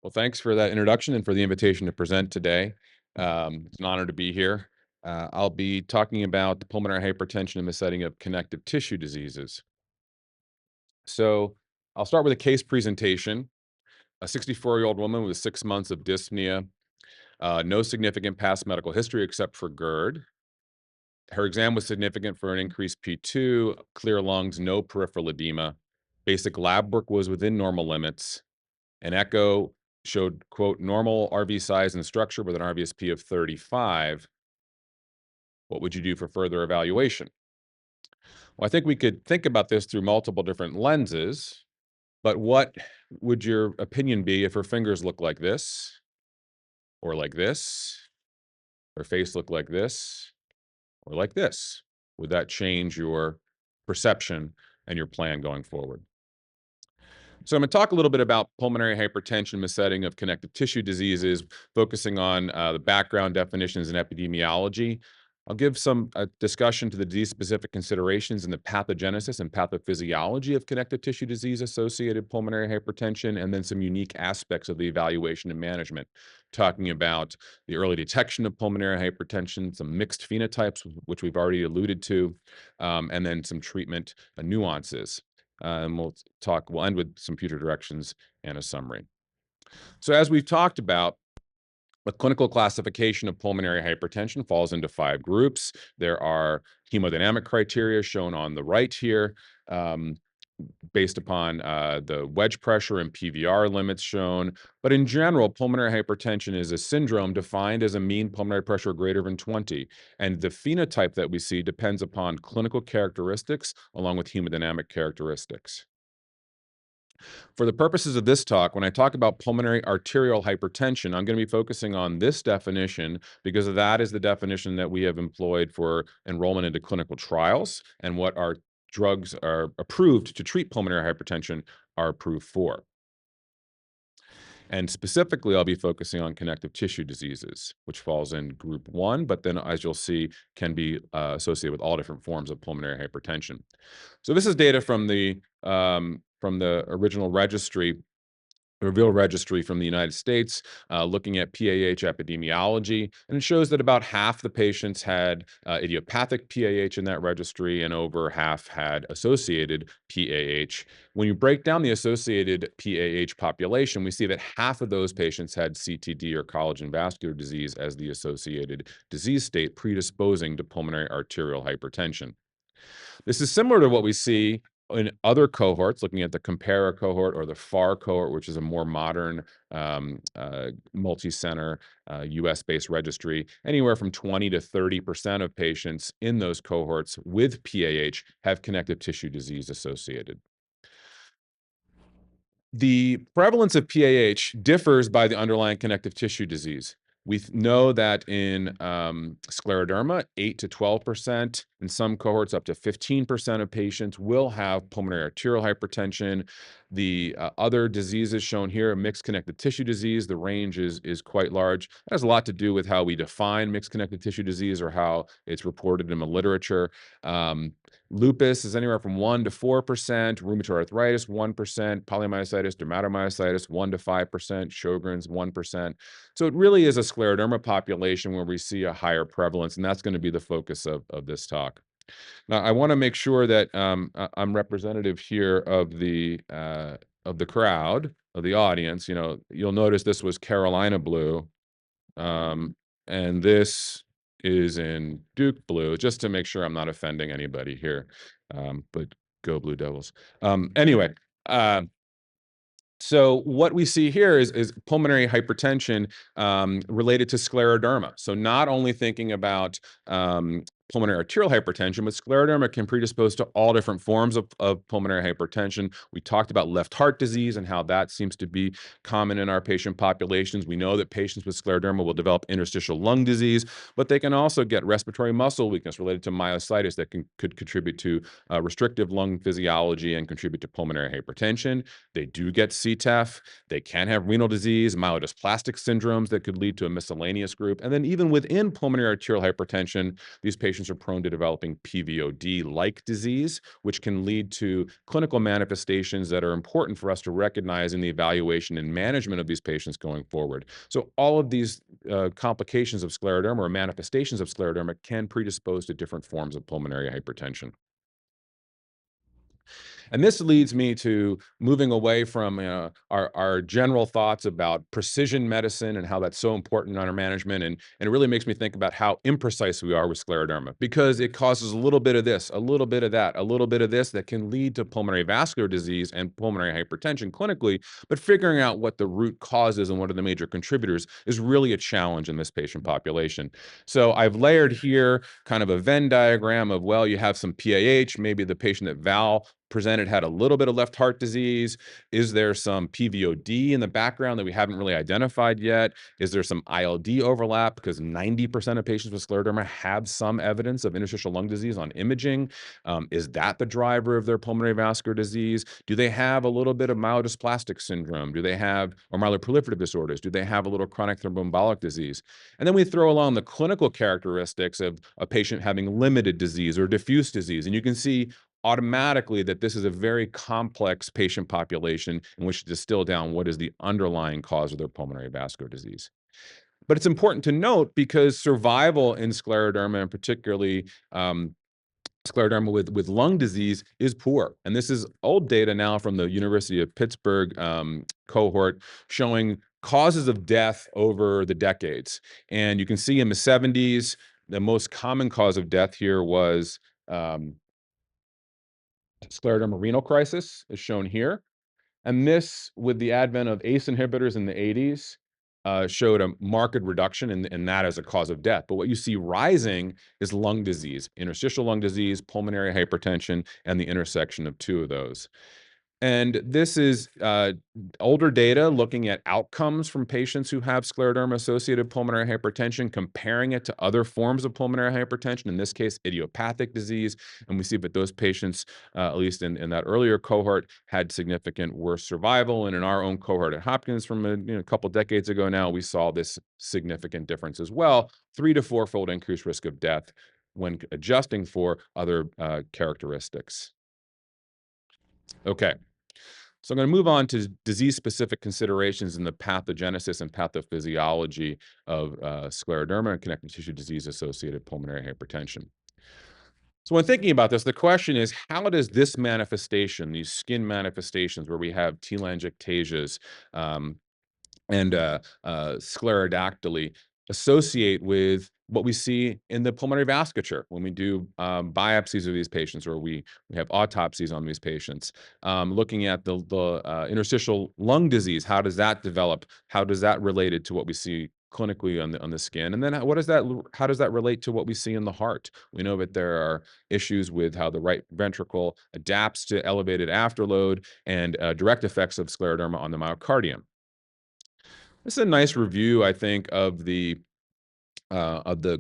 Well, thanks for that introduction and for the invitation to present today. It's an honor to be here. I'll be talking about pulmonary hypertension in the setting of connective tissue diseases. So I'll start with a case presentation. A 64-year-old woman with 6 months of dyspnea, no significant past medical history except for GERD. Her exam was significant for an increased P2, clear lungs, no peripheral edema. Basic lab work was within normal limits. An echo showed, quote, normal RV size and structure with an RVSP of 35. What would you do for further evaluation? Well, I think we could think about this through multiple different lenses, but what would your opinion be if her fingers look like this, or like this, her face look like this, or like this? Would that change your perception and your plan going forward? So I'm going to talk a little bit about pulmonary hypertension in the setting of connective tissue diseases, focusing on the background definitions and epidemiology. I'll give some discussion to the disease-specific considerations in the pathogenesis and pathophysiology of connective tissue disease-associated pulmonary hypertension, and then some unique aspects of the evaluation and management, talking about the early detection of pulmonary hypertension, some mixed phenotypes, which we've already alluded to, and then some treatment nuances. And we'll end with some future directions and a summary. So as we've talked about, the clinical classification of pulmonary hypertension falls into 5 groups. There are hemodynamic criteria shown on the right here, um, based upon the wedge pressure and PVR limits shown. But in general, pulmonary hypertension is a syndrome defined as a mean pulmonary pressure greater than 20. And the phenotype that we see depends upon clinical characteristics along with hemodynamic characteristics. For the purposes of this talk, when I talk about pulmonary arterial hypertension, I'm going to be focusing on this definition because that is the definition that we have employed for enrollment into clinical trials and what our drugs are approved to treat pulmonary hypertension are approved for. And specifically, I'll be focusing on connective tissue diseases, which falls in group 1, but then, as you'll see, can be associated with all different forms of pulmonary hypertension. So this is data from the original registry, the REVEAL registry from the United States, looking at PAH epidemiology, and it shows that about half the patients had idiopathic PAH in that registry, and over half had associated PAH. When you break down the associated PAH population, we see that half of those patients had CTD or collagen vascular disease as the associated disease state predisposing to pulmonary arterial hypertension. This is similar to what we see in other cohorts, looking at the COMPARA cohort or the FAR cohort, which is a more modern multi-center US-based registry. Anywhere from 20 to 30% of patients in those cohorts with PAH have connective tissue disease associated. The prevalence of PAH differs by the underlying connective tissue disease. We know that in scleroderma, 8 to 12%, in some cohorts up to 15% of patients will have pulmonary arterial hypertension. The other diseases shown here, mixed connective tissue disease, the range is quite large. It has a lot to do with how we define mixed connective tissue disease or how it's reported in the literature. Lupus is anywhere from 1 to 4%, rheumatoid arthritis 1%, polymyositis, dermatomyositis 1 to 5%, Sjogren's 1%. So it really is a scleroderma population where we see a higher prevalence, and that's going to be the focus of this talk. Now, I want to make sure that I'm representative here of the crowd, of the audience. You know, you'll notice this was Carolina blue, and this is in Duke blue, just to make sure I'm not offending anybody here. But go Blue Devils. Anyway, so what we see here is pulmonary hypertension related to scleroderma. So not only thinking about pulmonary arterial hypertension, but scleroderma can predispose to all different forms of pulmonary hypertension. We talked about left heart disease and how that seems to be common in our patient populations. We know that patients with scleroderma will develop interstitial lung disease, but they can also get respiratory muscle weakness related to myositis that could contribute to restrictive lung physiology and contribute to pulmonary hypertension. They do get CTEPH. They can have renal disease, myelodysplastic syndromes that could lead to a miscellaneous group. And then even within pulmonary arterial hypertension, these patients patients are prone to developing PVOD-like disease, which can lead to clinical manifestations that are important for us to recognize in the evaluation and management of these patients going forward. So all of these complications of scleroderma or manifestations of scleroderma can predispose to different forms of pulmonary hypertension. And this leads me to moving away from our general thoughts about precision medicine and how that's so important in our management. And it really makes me think about how imprecise we are with scleroderma because it causes a little bit of this, a little bit of that, a little bit of this that can lead to pulmonary vascular disease and pulmonary hypertension clinically. But figuring out what the root causes and what are the major contributors is really a challenge in this patient population. So I've layered here kind of a Venn diagram of, well, you have some PAH, maybe the patient that Val presented had a little bit of left heart disease. Is there some PVOD in the background that we haven't really identified yet? Is there some ILD overlap? Because 90% of patients with scleroderma have some evidence of interstitial lung disease on imaging. Is that the driver of their pulmonary vascular disease? Do they have a little bit of myelodysplastic syndrome? Do they have, or myeloproliferative disorders? Do they have a little chronic thromboembolic disease? And then we throw along the clinical characteristics of a patient having limited disease or diffuse disease. And you can see automatically that this is a very complex patient population in which to distill down what is the underlying cause of their pulmonary vascular disease. But it's important to note because survival in scleroderma, and particularly scleroderma with lung disease, is poor. And this is old data now from the University of Pittsburgh cohort showing causes of death over the decades. And you can see in the 70s, the most common cause of death here was scleroderma renal crisis, is shown here. And this, with the advent of ACE inhibitors in the 80s, showed a marked reduction in that as a cause of death. But what you see rising is lung disease, interstitial lung disease, pulmonary hypertension, and the intersection of two of those. And this is older data looking at outcomes from patients who have scleroderma-associated pulmonary hypertension, comparing it to other forms of pulmonary hypertension, in this case, idiopathic disease. And we see that those patients, at least in that earlier cohort, had significant worse survival. And in our own cohort at Hopkins from a couple decades ago now, we saw this significant difference as well, 3 to 4-fold increased risk of death when adjusting for other characteristics. Okay. So I'm going to move on to disease-specific considerations in the pathogenesis and pathophysiology of scleroderma and connective tissue disease-associated pulmonary hypertension. So when thinking about this, the question is, how does this manifestation, these skin manifestations where we have telangiectasias, and sclerodactyly associate with what we see in the pulmonary vasculature when we do biopsies of these patients or we have autopsies on these patients. Looking at the interstitial lung disease, how does that develop? How does that relate to what we see clinically on the skin? And then how does that relate to what we see in the heart? We know that there are issues with how the right ventricle adapts to elevated afterload and direct effects of scleroderma on the myocardium. This is a nice review, I think, of the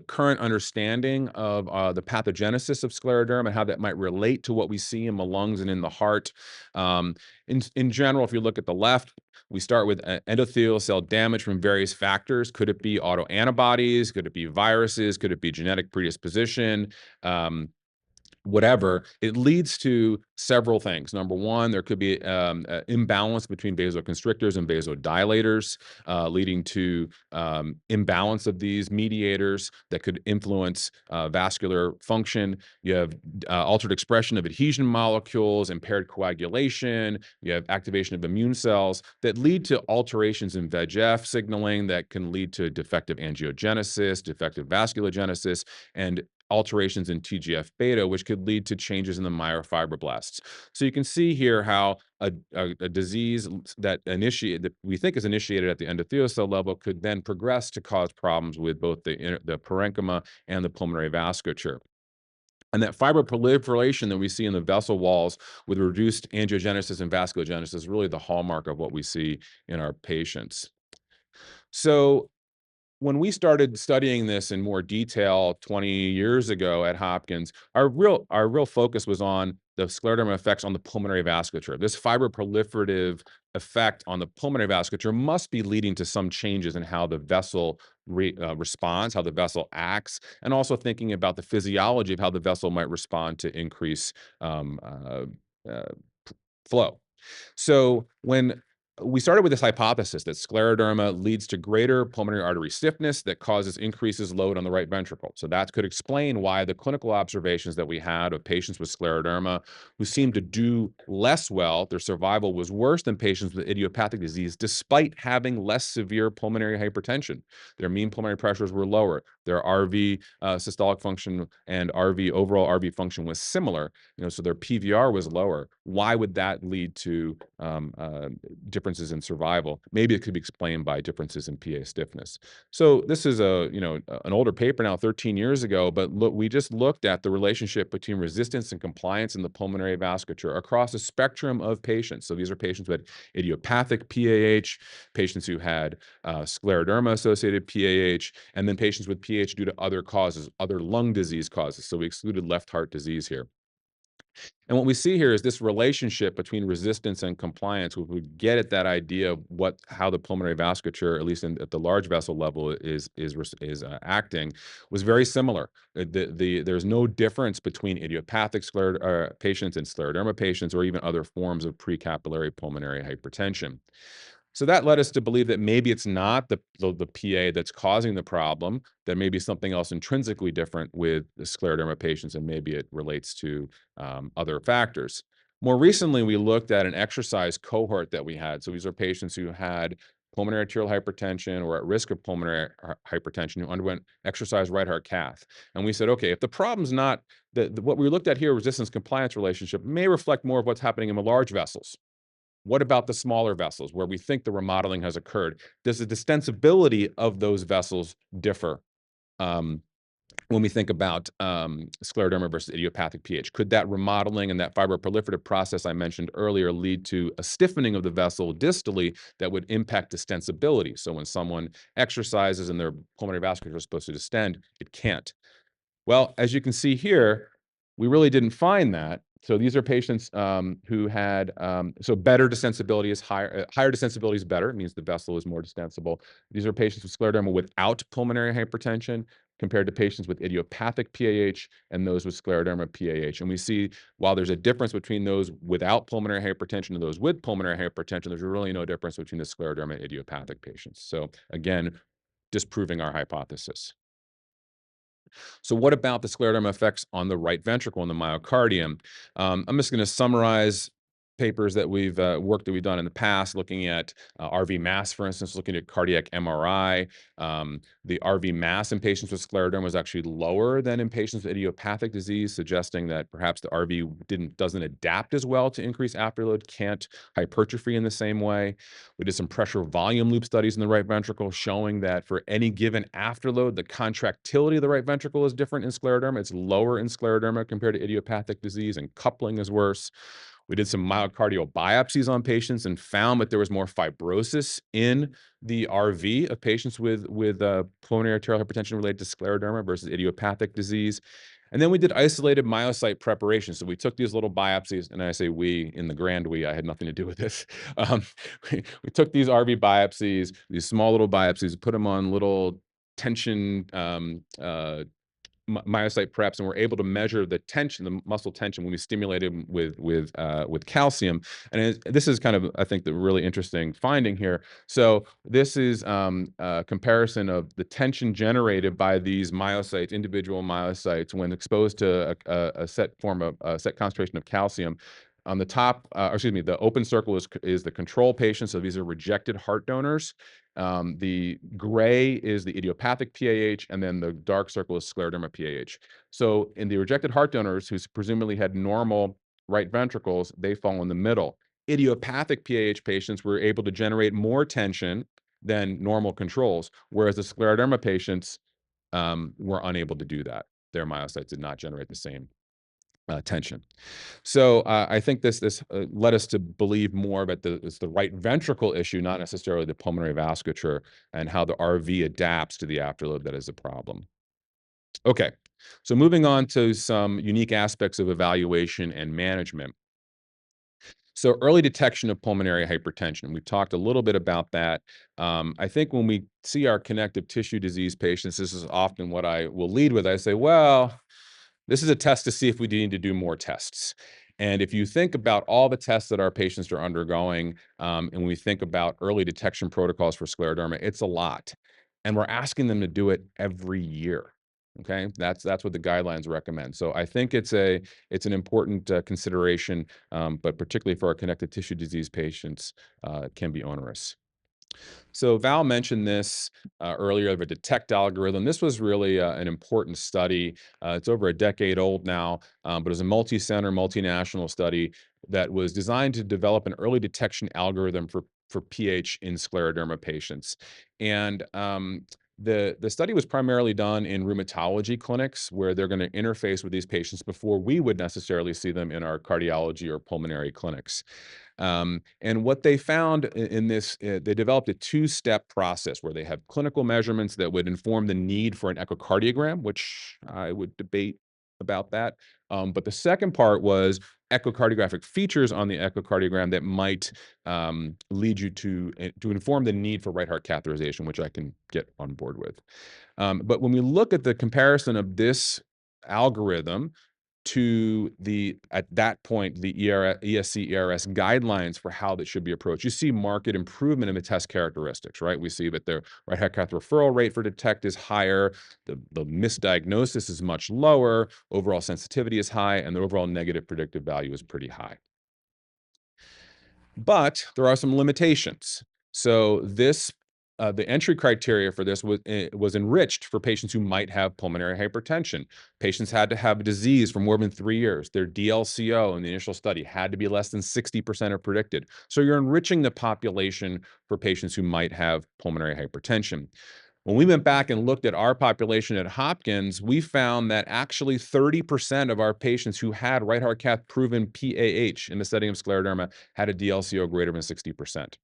current understanding of the pathogenesis of scleroderma and how that might relate to what we see in the lungs and in the heart. In general, if you look at the left, we start with endothelial cell damage from various factors. Could it be autoantibodies? Could it be viruses? Could it be genetic predisposition? Whatever, it leads to several things. Number one, there could be imbalance between vasoconstrictors and vasodilators, leading to imbalance of these mediators that could influence vascular function. You have altered expression of adhesion molecules, impaired coagulation. You have activation of immune cells that lead to alterations in VEGF signaling that can lead to defective angiogenesis, defective vasculogenesis, and alterations in TGF-beta, which could lead to changes in the myofibroblasts. So you can see here how a disease that we think is initiated at the endothelial cell level could then progress to cause problems with both the parenchyma and the pulmonary vasculature. And that fibroproliferation that we see in the vessel walls with reduced angiogenesis and vasculogenesis is really the hallmark of what we see in our patients. So when we started studying this in more detail 20 years ago at Hopkins, our real focus was on the scleroderma effects on the pulmonary vasculature. This fibroproliferative effect on the pulmonary vasculature must be leading to some changes in how the vessel responds, how the vessel acts, and also thinking about the physiology of how the vessel might respond to increase um, uh, uh, flow. So when we started with this hypothesis that scleroderma leads to greater pulmonary artery stiffness that causes increases load on the right ventricle. So that could explain why the clinical observations that we had of patients with scleroderma who seemed to do less well, their survival was worse than patients with idiopathic disease, despite having less severe pulmonary hypertension. Their mean pulmonary pressures were lower. Their RV systolic function and RV overall RV function was similar. So their PVR was lower. Why would that lead to differences in survival? Maybe it could be explained by differences in PA stiffness. So this is an older paper now, 13 years ago, but look, we just looked at the relationship between resistance and compliance in the pulmonary vasculature across a spectrum of patients. So these are patients with idiopathic PAH, patients who had scleroderma-associated PAH, and then patients with PAH due to other causes, other lung disease causes. So we excluded left heart disease here. And what we see here is this relationship between resistance and compliance. If we get at that idea of how the pulmonary vasculature, at least at the large vessel level, is acting, was very similar. There's no difference between idiopathic patients and scleroderma patients, or even other forms of precapillary pulmonary hypertension. So that led us to believe that maybe it's not the PA that's causing the problem, that maybe something else intrinsically different with the scleroderma patients, and maybe it relates to other factors. More recently, we looked at an exercise cohort that we had. So these are patients who had pulmonary arterial hypertension or at risk of pulmonary hypertension who underwent exercise right heart cath. And we said, okay, if the problem's not what we looked at here, resistance compliance relationship, may reflect more of what's happening in the large vessels. What about the smaller vessels where we think the remodeling has occurred? Does the distensibility of those vessels differ um, when we think about scleroderma versus idiopathic PH? Could that remodeling and that fibroproliferative process I mentioned earlier lead to a stiffening of the vessel distally that would impact distensibility? So when someone exercises and their pulmonary vasculature is supposed to distend, it can't. Well, as you can see here, we really didn't find that. So these are patients who had so better distensibility is higher. Higher distensibility is better. It means the vessel is more distensible. These are patients with scleroderma without pulmonary hypertension compared to patients with idiopathic PAH and those with scleroderma PAH. And we see while there's a difference between those without pulmonary hypertension and those with pulmonary hypertension, there's really no difference between the scleroderma and idiopathic patients. So again, disproving our hypothesis. So what about the scleroderma effects on the right ventricle and the myocardium? I'm just going to summarize papers that work that we've done in the past, looking at RV mass, for instance, looking at cardiac MRI. The RV mass in patients with scleroderma was actually lower than in patients with idiopathic disease, suggesting that perhaps the RV doesn't adapt as well to increased afterload, can't hypertrophy in the same way. We did some pressure volume loop studies in the right ventricle showing that for any given afterload, the contractility of the right ventricle is different in scleroderma. It's lower in scleroderma compared to idiopathic disease, and coupling is worse. We did some myocardial biopsies on patients and found that there was more fibrosis in the RV of patients with pulmonary arterial hypertension related to scleroderma versus idiopathic disease. And then we did isolated myocyte preparation. So we took these little biopsies, and I say we in the grand we, I had nothing to do with this. Um, we took these RV biopsies, these small little biopsies, put them on little tension myocyte preps, and we're able to measure the tension, the muscle tension, when we stimulate them with calcium. And this is kind of, I think, the really interesting finding here. So this is a comparison of the tension generated by these myocytes, individual myocytes, when exposed to a set concentration of calcium. On the top, the open circle is the control patient. So these are rejected heart donors. The gray is the idiopathic PAH, and then the dark circle is scleroderma PAH. So in the rejected heart donors who presumably had normal right ventricles, they fall in the middle. Idiopathic PAH patients were able to generate more tension than normal controls, whereas the scleroderma patients were unable to do that. Their myocytes did not generate the same tension. So I think this led us to believe more about it's the right ventricle issue, not necessarily the pulmonary vasculature, and how the RV adapts to the afterload that is a problem. Okay, so moving on to some unique aspects of evaluation and management. So early detection of pulmonary hypertension. We've talked a little bit about that. I think when we see our connective tissue disease patients, this is often what I will lead with. I say, well, this is a test to see if we need to do more tests. And if you think about all the tests that our patients are undergoing, and we think about early detection protocols for scleroderma, it's a lot. And we're asking them to do it every year. Okay, that's what the guidelines recommend. So I think it's an important consideration, but particularly for our connective tissue disease patients, it can be onerous. So Val mentioned this earlier of a detect algorithm. This was really an important study. It's over a decade old now, but it was a multi-center, multinational study that was designed to develop an early detection algorithm for PH in scleroderma patients. And the study was primarily done in rheumatology clinics where they're going to interface with these patients before we would necessarily see them in our cardiology or pulmonary clinics. And what they found in this, they developed a two-step process where they have clinical measurements that would inform the need for an echocardiogram, which I would debate about that. But the second part was echocardiographic features on the echocardiogram that might lead you to inform the need for right heart catheterization, which I can get on board with. But when we look at the comparison of this algorithm to the at that point the ESC ERS guidelines for how that should be approached, you see marked improvement in the test characteristics, right? We see that the right heart cath referral rate for detect is higher, the misdiagnosis is much lower, overall sensitivity is high, and the overall negative predictive value is pretty high. But there are some limitations. So the entry criteria for this was enriched for patients who might have pulmonary hypertension. Patients had to have a disease for more than 3 years. Their DLCO in the initial study had to be less than 60% of predicted. So you're enriching the population for patients who might have pulmonary hypertension. When we went back and looked at our population at Hopkins, we found that actually 30% of our patients who had right heart cath proven PAH in the setting of scleroderma had a DLCO greater than 60%.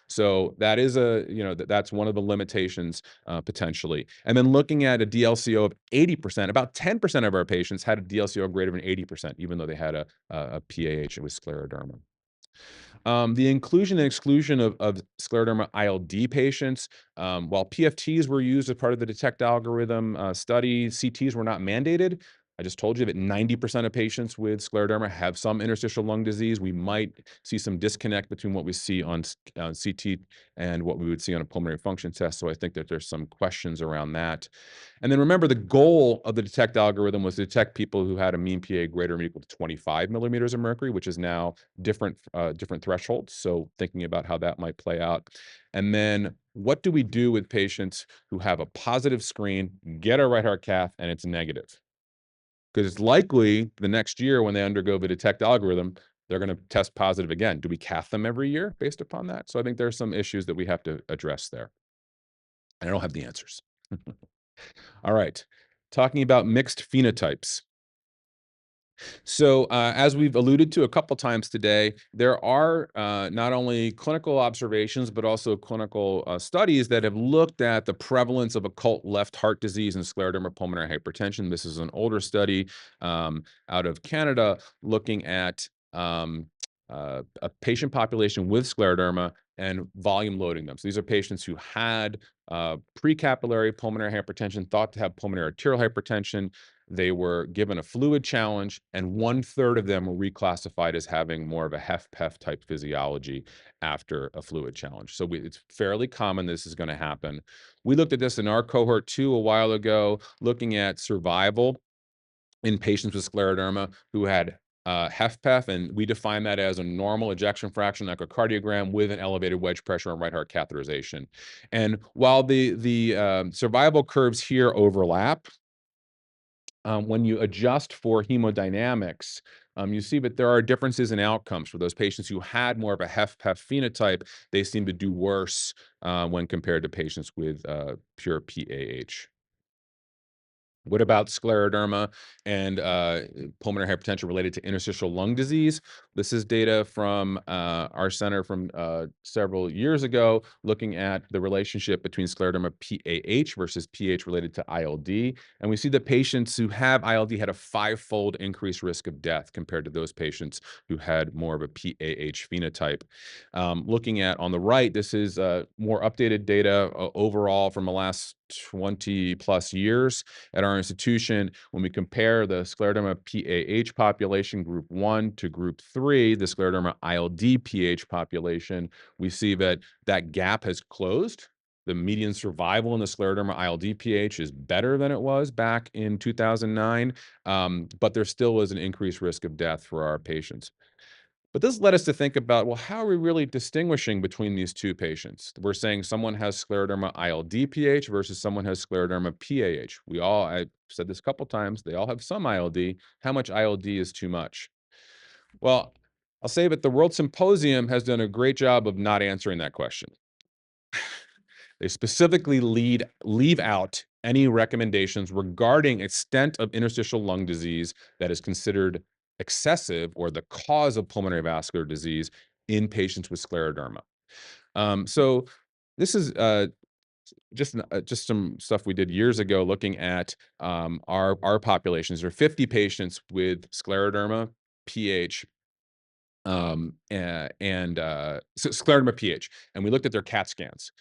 So that is that's one of the limitations potentially. And then looking at a DLCO of 80%, about 10% of our patients had a DLCO greater than 80%, even though they had a PAH with scleroderma. The inclusion and exclusion of scleroderma ILD patients, while PFTs were used as part of the DETECT algorithm study, CTs were not mandated. I just told you that 90% of patients with scleroderma have some interstitial lung disease. We might see some disconnect between what we see on CT and what we would see on a pulmonary function test. So I think that there's some questions around that. And then remember, the goal of the DETECT algorithm was to detect people who had a mean PA greater than or equal to 25 millimeters of mercury, which is now different thresholds. So thinking about how that might play out. And then what do we do with patients who have a positive screen, get a right heart cath, and it's negative? Because it's likely the next year when they undergo the DETECT algorithm, they're going to test positive again. Do we cath them every year based upon that? So I think there's some issues that we have to address there. And I don't have the answers. All right. Talking about mixed phenotypes. So, as we've alluded to a couple times today, there are not only clinical observations, but also clinical studies that have looked at the prevalence of occult left heart disease and scleroderma pulmonary hypertension. This is an older study out of Canada looking at a patient population with scleroderma and volume loading them. So these are patients who had precapillary pulmonary hypertension, thought to have pulmonary arterial hypertension. They were given a fluid challenge, and 1/3 of them were reclassified as having more of a HFpEF type physiology after a fluid challenge. So it's fairly common this is going to happen. We looked at this in our cohort 2 a while ago, looking at survival in patients with scleroderma who had HFpEF, and we define that as a normal ejection fraction echocardiogram with an elevated wedge pressure and right heart catheterization. And while the survival curves here overlap, when you adjust for hemodynamics, you see that there are differences in outcomes. For those patients who had more of a HFpEF phenotype, they seem to do worse when compared to patients with pure PAH. What about scleroderma and pulmonary hypertension related to interstitial lung disease? This is data from our center from several years ago, looking at the relationship between scleroderma PAH versus PH related to ILD. And we see that patients who have ILD had a 5-fold increased risk of death compared to those patients who had more of a PAH phenotype. Looking at on the right, this is more updated data overall from the last 20 plus years at our institution. When we compare the scleroderma PAH population group 1 to group 3, the scleroderma ILD PH population, we see that that gap has closed. The median survival in the scleroderma ILD PH is better than it was back in 2009, but there still is an increased risk of death for our patients. But this led us to think about, well, how are we really distinguishing between these two patients? We're saying someone has scleroderma ILD-PH versus someone has scleroderma PAH. I said this a couple times, they all have some ILD. How much ILD is too much? Well, I'll say that the World Symposium has done a great job of not answering that question. They specifically leave out any recommendations regarding extent of interstitial lung disease that is considered excessive or the cause of pulmonary vascular disease in patients with scleroderma. So this is just some stuff we did years ago looking at our populations. There are 50 patients with scleroderma, PH, so scleroderma PH, and we looked at their CAT scans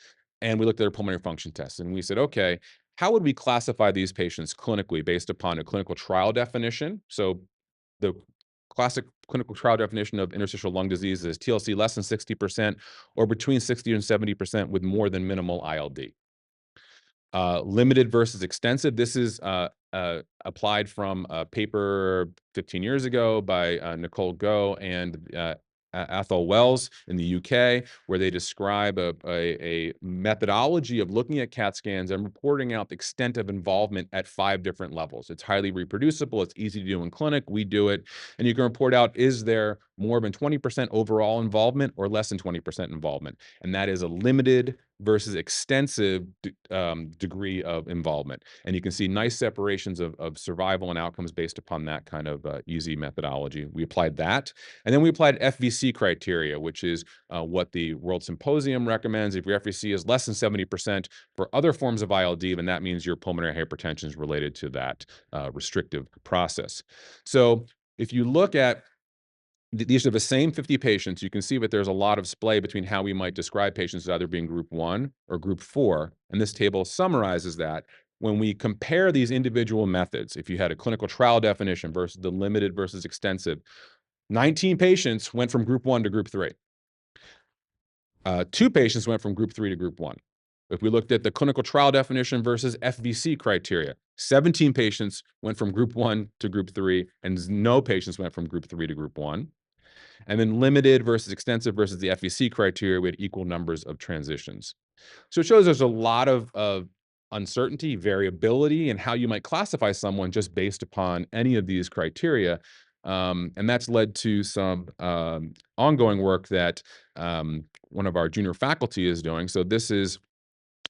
and we looked at their pulmonary function tests, and we said, okay, how would we classify these patients clinically based upon a clinical trial definition? So the classic clinical trial definition of interstitial lung disease is TLC less than 60% or between 60 and 70% with more than minimal ILD. Limited versus extensive. This is applied from a paper 15 years ago by Nicole Go and Athol Wells in the UK, where they describe a methodology of looking at CAT scans and reporting out the extent of involvement at 5 different levels. It's highly reproducible. It's easy to do in clinic. We do it. And you can report out, is there more than 20% overall involvement or less than 20% involvement? And that is a limited versus extensive degree of involvement. And you can see nice separations of survival and outcomes based upon that kind of easy methodology. We applied that. And then we applied FVC criteria, which is what the World Symposium recommends. If your FVC is less than 70% for other forms of ILD, then that means your pulmonary hypertension is related to that restrictive process. So if you look at these are the same 50 patients, you can see that there's a lot of splay between how we might describe patients as either being group 1 or group 4. And this table summarizes that. When we compare these individual methods, if you had a clinical trial definition versus the limited versus extensive, 19 patients went from group 1 to group 3. 2 patients went from group 3 to group 1. If we looked at the clinical trial definition versus FVC criteria, 17 patients went from group 1 to group 3, and no patients went from group 3 to group 1. And then limited versus extensive versus the FVC criteria, we had equal numbers of transitions. So it shows there's a lot of uncertainty, variability in how you might classify someone just based upon any of these criteria. And that's led to some ongoing work that one of our junior faculty is doing. So this is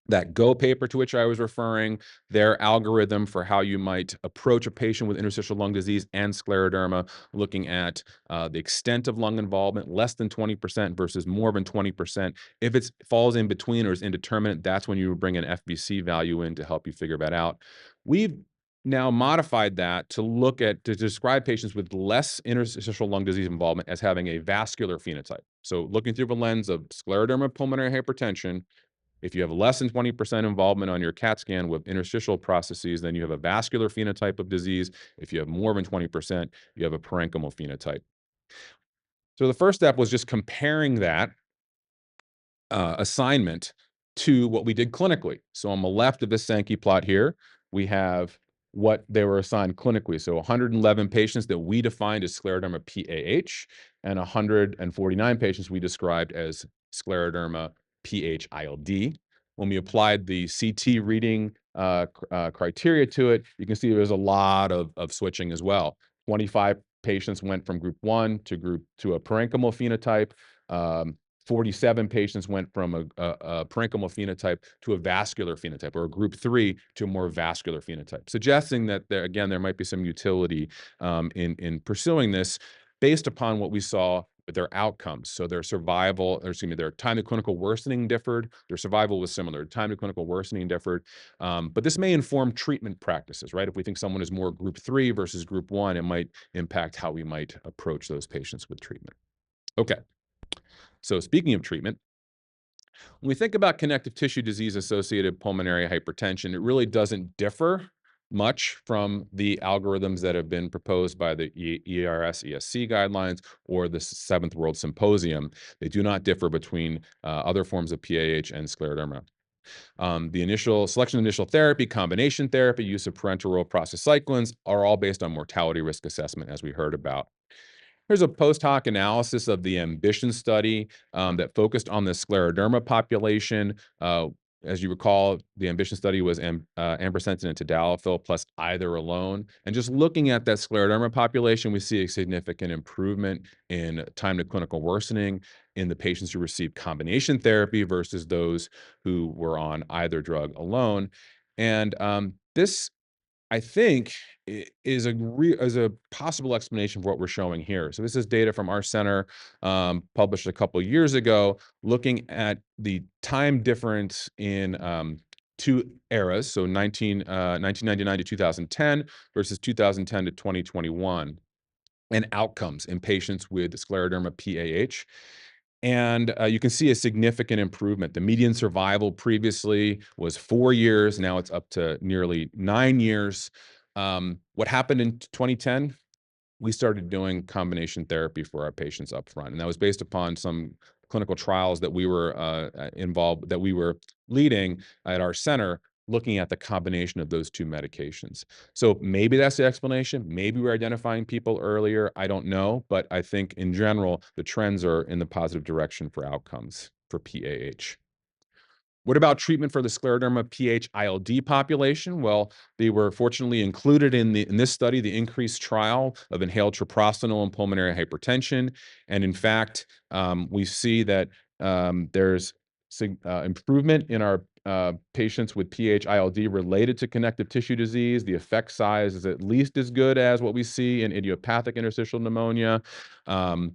that Go paper to which I was referring, their algorithm for how you might approach a patient with interstitial lung disease and scleroderma, looking at the extent of lung involvement, less than 20% versus more than 20%. If it falls in between or is indeterminate, that's when you would bring an FVC value in to help you figure that out. We've now modified that to describe patients with less interstitial lung disease involvement as having a vascular phenotype. So looking through the lens of scleroderma pulmonary hypertension, if you have less than 20% involvement on your CAT scan with interstitial processes, then you have a vascular phenotype of disease. If you have more than 20%, you have a parenchymal phenotype. So the first step was just comparing that assignment to what we did clinically. So on the left of this Sankey plot here, we have what they were assigned clinically. So 111 patients that we defined as scleroderma PAH and 149 patients we described as scleroderma PH-ILD. When we applied the CT reading criteria to it, you can see there's a lot of switching as well. 25 patients went from group 1 to a parenchymal phenotype. 47 patients went from a parenchymal phenotype to a vascular phenotype, or a group 3 to a more vascular phenotype, suggesting that there might be some utility in pursuing this based upon what we saw with their outcomes. So their survival, or excuse me, their time to clinical worsening differed. Their survival was similar. Time to clinical worsening differed. But this may inform treatment practices, right? If we think someone is more group 3 versus group 1, it might impact how we might approach those patients with treatment. Okay. So speaking of treatment, when we think about connective tissue disease-associated pulmonary hypertension, it really doesn't differ much from the algorithms that have been proposed by the ERS-ESC guidelines or the Seventh World Symposium. They do not differ between other forms of PAH and scleroderma. The initial selection of initial therapy, combination therapy, use of parenteral prostacyclins are all based on mortality risk assessment, as we heard about. Here's a post hoc analysis of the AMBITION study that focused on the scleroderma population. As you recall, the AMBITION study was ambrisentan and tadalafil plus either alone. And just looking at that scleroderma population, we see a significant improvement in time to clinical worsening in the patients who received combination therapy versus those who were on either drug alone. And this, I think, is a possible explanation for what we're showing here. So this is data from our center, published a couple years ago, looking at the time difference in two eras, so 1999 to 2010 versus 2010 to 2021, and outcomes in patients with scleroderma PAH. And you can see a significant improvement. The median survival previously was 4 years. Now it's up to nearly 9 years. What happened in 2010? We started doing combination therapy for our patients up front, and that was based upon some clinical trials that we were that we were leading at our center, looking at the combination of those two medications. So maybe that's the explanation. Maybe we're identifying people earlier. I don't know, but I think in general, the trends are in the positive direction for outcomes for PAH. What about treatment for the scleroderma PH-ILD population? Well, they were fortunately included in this study, the INCREASE trial of inhaled treprostinil and pulmonary hypertension. And in fact, we see that there's improvement in our patients with PH-ILD related to connective tissue disease. The effect size is at least as good as what we see in idiopathic interstitial pneumonia. So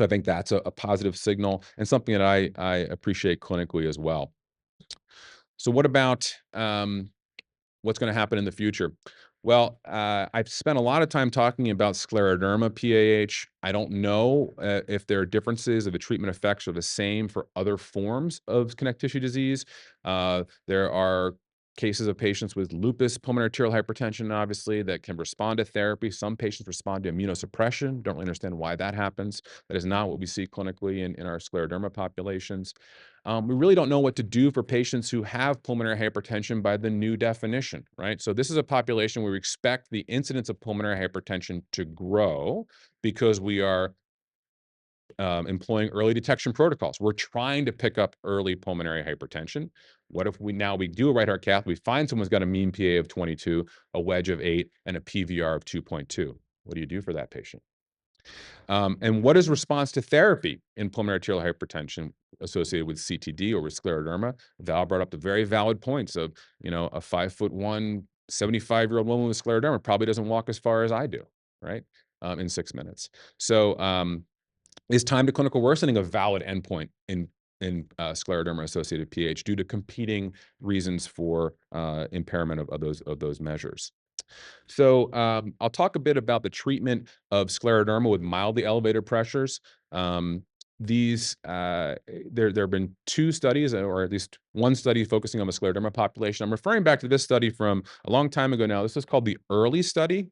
I think that's a positive signal and something that I appreciate clinically as well. So what about what's going to happen in the future? Well, I've spent a lot of time talking about scleroderma PAH. I don't know if there are differences, if the treatment effects are the same for other forms of connective tissue disease. There are cases of patients with lupus, pulmonary arterial hypertension, obviously, that can respond to therapy. Some patients respond to immunosuppression. Don't really understand why that happens. That is not what we see clinically in our scleroderma populations. We really don't know what to do for patients who have pulmonary hypertension by the new definition, right? So this is a population where we expect the incidence of pulmonary hypertension to grow because we are employing early detection protocols. We're trying to pick up early pulmonary hypertension. What if we do a right heart cath, we find someone's got a mean PA of 22, a wedge of 8, and a PVR of 2.2? What do you do for that patient? And what is response to therapy in pulmonary arterial hypertension associated with CTD or with scleroderma? Val brought up the very valid points of, a 5'1", 75-year-old woman with scleroderma probably doesn't walk as far as I do, right? In 6 minutes. So is time to clinical worsening a valid endpoint in scleroderma-associated PH due to competing reasons for impairment of those measures? So I'll talk a bit about the treatment of scleroderma with mildly elevated pressures. There have been 2 studies, or at least one study focusing on the scleroderma population. I'm referring back to this study from a long time ago now. This is called the EARLY study.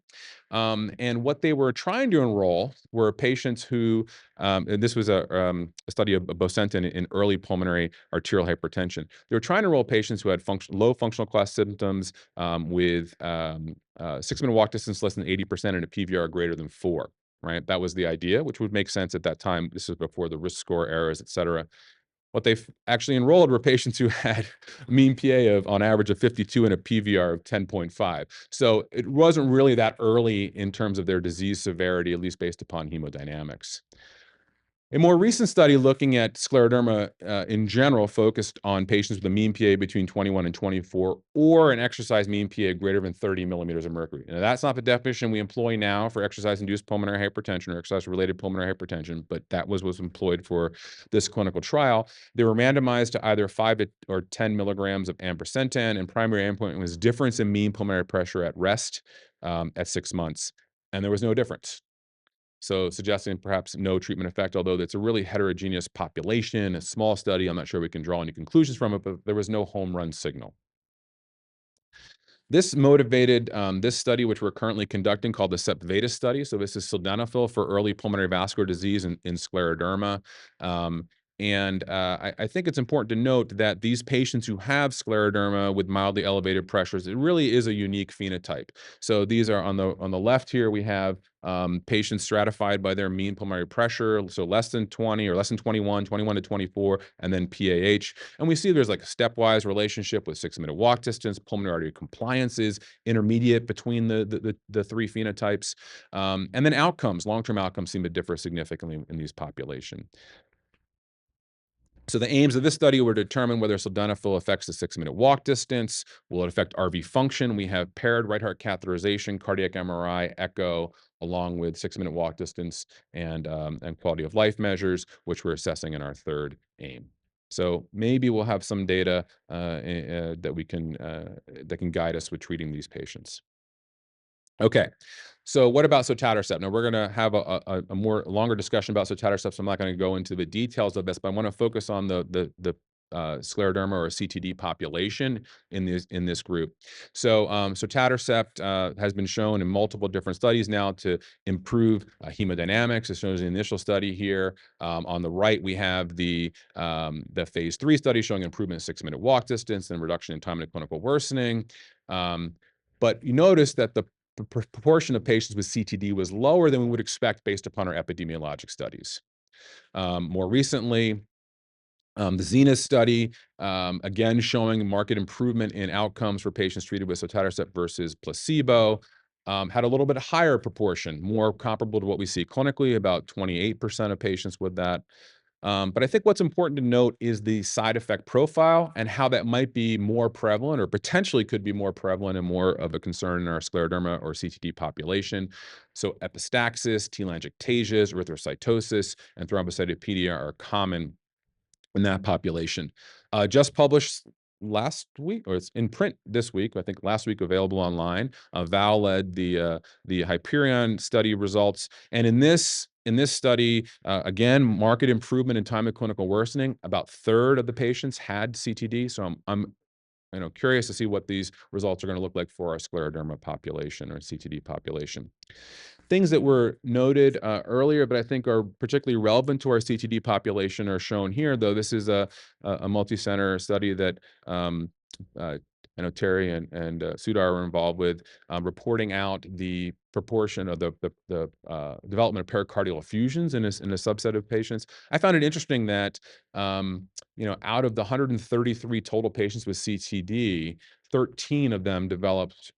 And what they were trying to enroll were patients who, and this was a study of bosentan in early pulmonary arterial hypertension. They were trying to enroll patients who had low functional class symptoms with 6-minute walk distance less than 80% and a PVR greater than 4. Right? That was the idea, which would make sense at that time. This is before the risk score errors, et cetera. What they actually enrolled were patients who had a mean PA of, on average, of 52 and a PVR of 10.5. So it wasn't really that early in terms of their disease severity, at least based upon hemodynamics. A more recent study looking at scleroderma in general focused on patients with a mean PA between 21 and 24 or an exercise mean PA greater than 30 millimeters of mercury. Now, that's not the definition we employ now for exercise-induced pulmonary hypertension or exercise-related pulmonary hypertension, but that was employed for this clinical trial. They were randomized to either 5 or 10 milligrams of ampersandtan, and primary endpoint was difference in mean pulmonary pressure at rest at 6 months, and there was no difference. So suggesting perhaps no treatment effect, although it's a really heterogeneous population, a small study. I'm not sure we can draw any conclusions from it, but there was no home run signal. This motivated this study, which we're currently conducting, called the CEPVADIS study. So this is sildenafil for early pulmonary vascular disease in scleroderma. Um, I think it's important to note that these patients who have scleroderma with mildly elevated pressures, it really is a unique phenotype. So these are on the left here, we have patients stratified by their mean pulmonary pressure, so less than 20 or less than 21, 21 to 24, and then PAH. And we see there's like a stepwise relationship with 6-minute walk distance, pulmonary artery compliances, intermediate between the three phenotypes. And then outcomes, long-term outcomes seem to differ significantly in these population. So the aims of this study were to determine whether sildenafil affects the 6-minute walk distance. Will it affect RV function? We have paired right heart catheterization, cardiac MRI, echo, along with 6-minute walk distance and quality of life measures, which we're assessing in our third aim. So maybe we'll have some data that can guide us with treating these patients. Okay. So what about sotatercept? Now we're going to have a more longer discussion about sotatercept. So I'm not going to go into the details of this, but I want to focus on the scleroderma or CTD population in this group. So sotatercept has been shown in multiple different studies now to improve hemodynamics, as shown in the initial study here. On the right, we have the phase 3 study showing improvement in 6-minute walk distance and reduction in time to clinical worsening. But you notice that the proportion of patients with CTD was lower than we would expect based upon our epidemiologic studies. More recently, the Zenith study, again, showing marked improvement in outcomes for patients treated with sotatercept versus placebo, had a little bit higher proportion, more comparable to what we see clinically, about 28% of patients with that. But I think what's important to note is the side effect profile and how that might be more prevalent or potentially could be more prevalent and more of a concern in our scleroderma or CTD population. So epistaxis, telangiectasias, erythrocytosis, and thrombocytopenia are common in that population. Just published last week, or it's in print this week. I think last week available online. Val led the Hyperion study results, and in this study, again, marked improvement in time of clinical worsening. About a third of the patients had CTD. So I'm curious to see what these results are going to look like for our scleroderma population or CTD population. Things that were noted earlier, but I think are particularly relevant to our CTD population are shown here, though this is a multi-center study that I know Terry and Sudar were involved with, reporting out the proportion of the development of pericardial effusions in a subset of patients. I found it interesting that out of the 133 total patients with CTD, 13 of them developed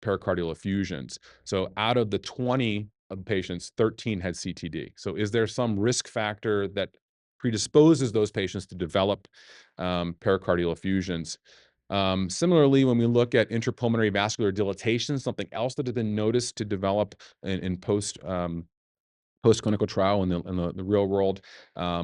pericardial effusions. So out of the 20 of patients, 13 had CTD. So is there some risk factor that predisposes those patients to develop pericardial effusions? Similarly, when we look at intrapulmonary vascular dilatation, something else that has been noticed to develop in post-clinical trial in the real world.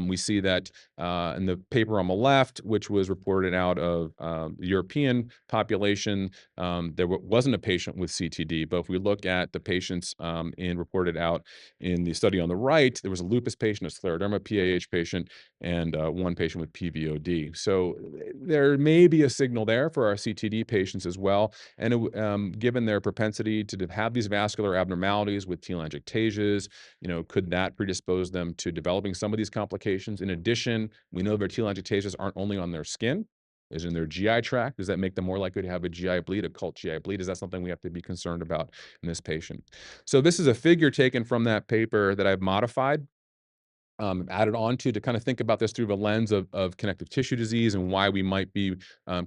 We see that in the paper on the left, which was reported out of the European population, there wasn't a patient with CTD. But if we look at the patients reported out in the study on the right, there was a lupus patient, a scleroderma PAH patient, and one patient with PVOD. So there may be a signal there for our CTD patients as well. And given their propensity to have these vascular abnormalities with telangiectasias, could that predispose them to developing some of these complications? In addition, we know their telangiectasias aren't only on their skin, is in their GI tract. Does that make them more likely to have a GI bleed, a cult GI bleed? Is that something we have to be concerned about in this patient? So this is a figure taken from that paper that I've modified added on to kind of think about this through the lens of connective tissue disease and why we might be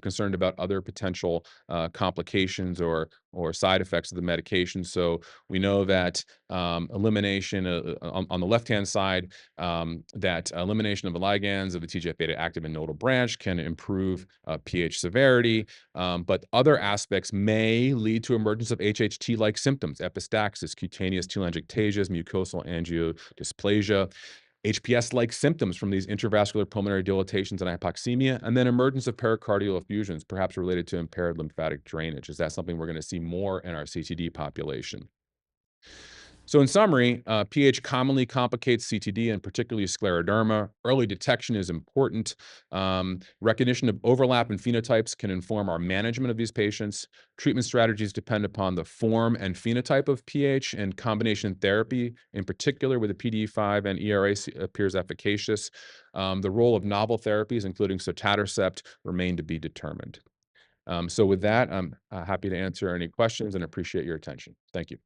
concerned about other potential complications or side effects of the medication. So we know that elimination on the left-hand side, that elimination of the ligands of the TGF-beta active and nodal branch can improve pH severity, but other aspects may lead to emergence of HHT-like symptoms, epistaxis, cutaneous telangiectasias, mucosal angiodysplasia, HPS-like symptoms from these intravascular pulmonary dilatations and hypoxemia, and then emergence of pericardial effusions, perhaps related to impaired lymphatic drainage. Is that something we're going to see more in our CTD population? So in summary, pH commonly complicates CTD and particularly scleroderma. Early detection is important. Recognition of overlap in phenotypes can inform our management of these patients. Treatment strategies depend upon the form and phenotype of pH, and combination therapy, in particular with the PDE5 and ERA, appears efficacious. The role of novel therapies, including sotatercept, remain to be determined. So with that, I'm happy to answer any questions and appreciate your attention. Thank you.